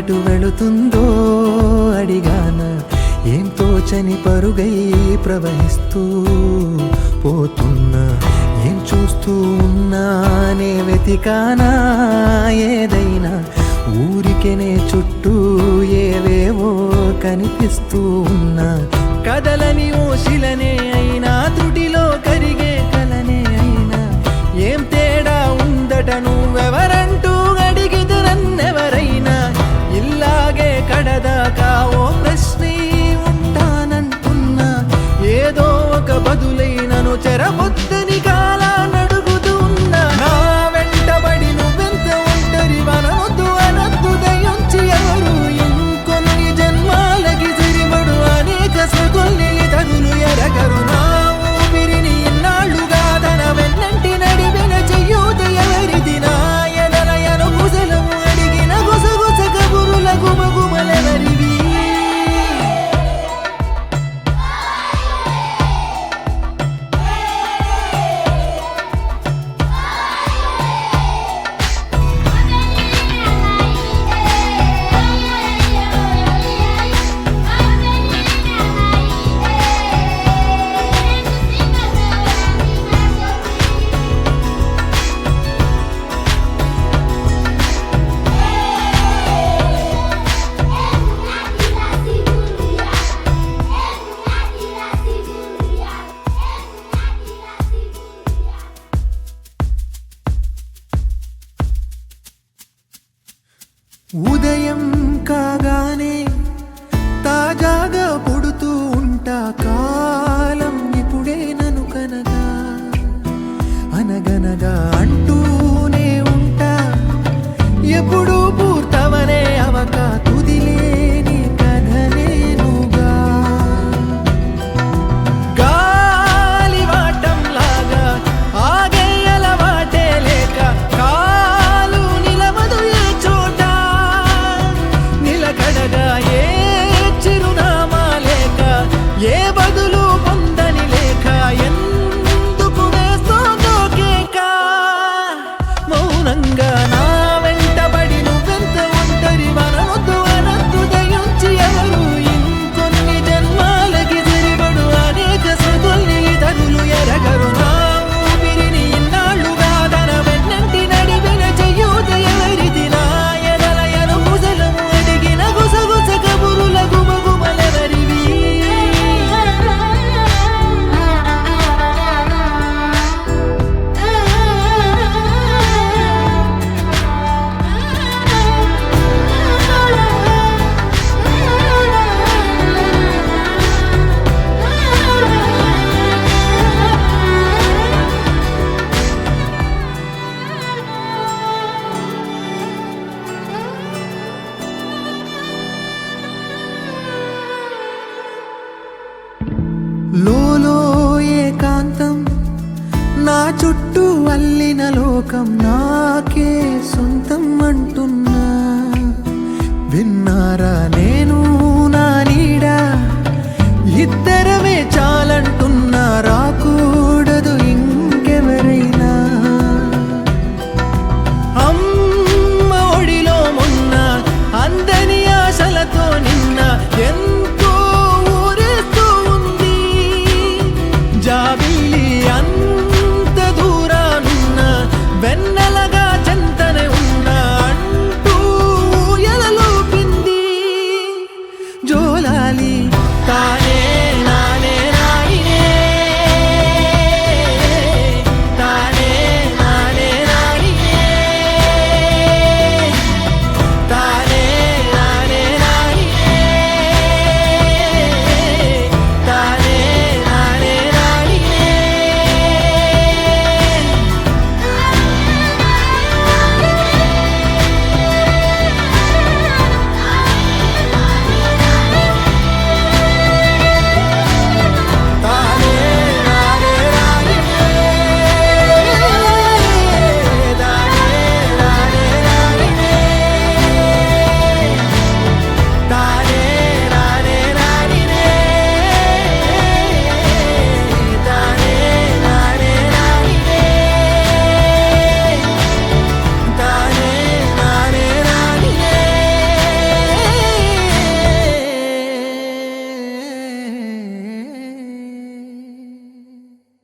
ఎటు వెళుతుందో అడిగాన, ఏం తోచని పరుగై ప్రవహిస్తూ పోతున్నా. ఏం చూస్తూ ఉన్నానే వెతికానా ఏదైనా, ఊరికెనే చుట్టూ ఏవేవో కనిపిస్తూ ఉన్నా. కదలని ఓశిలనే అయినా, త్రుటిలో కరిగే కలనే అయినా, ఏం తేడా ఉందట నువ్వెవరంటూ అడిగితే నన్నెవరైనా. ఇల్లాగే కడదాకా ఓ ప్రశ్నే ఉంటానంటున్నా, ఏదో ఒక బదులైనను చెరబొద్దని కాలానడుగుతూ ఉన్నా. నా వెంటబడి నువ్వెంత ఒంటరి వనవద్దు అనద్దు దయించి ఎవరు, ఇంకొన్ని జన్మాలకి సిరిబడు అనేక సృతుల్ని తగులు ఎరగరు. నా ఊపిరిని ఇన్నాళ్ళుగా తన వెన్నంటి నడిపిన చెయ్యూత ఎవరిది, నా ఎదలయను కుశలము అడిగిన గుసగుస కబురుల గుమగుమలెవరివి. ఉదయం కాగానే తాజాగా పుడుతూ ఉంటా, కాలం ఇప్పుడే నన్ను కనగా అనగనగా అంటూనే ఉంటా. ఎప్పుడూ పూర్తవనే అవక తుదిలేని కథనేనుగా. గాలివాటంలాగా ఆగే అలవాటే లేక, కాలు నిలవదు ఏ చోట, నిలకడగా ఏ చిరునామా లేక, ఏ బదులు పొందని లేక, ఎందుకు వేస్తోందో కేక. మౌనంగా నా వెంటబడి నువ్వెంత ఒంటరి వనవద్దు అనద్దు దయించి ఎవరు, ఇంకొన్ని జన్మాలకి సిరిబడు అనేక సృతుల్ని తగులు ఎరగరు. నా ఊపిరిని ఇన్నాళ్ళుగా తన వెన్నంటి నడిపిన చెయ్యూత ఎవరిది, నా ఎదలయను కుశలము అడిగిన గుసగుస కబురుల గుమగుమలెవరివి. లోలో ఏకాంతం, నా చుట్టూ అల్లిన లోకం నాకే సొంతం అంటున్నా. విన్నారా నేను నా నీడా, ఇద్దరమే చాలంటున్నా, రాకూడదు ఇంకెవరైనా. అమ్మ ఒడిలో మొన్న అందని ఆశలతో నిన్న ఎంతో ఊరేస్తూ ఉంది. జాబిల్లి అంత దూరానున్న వెన్న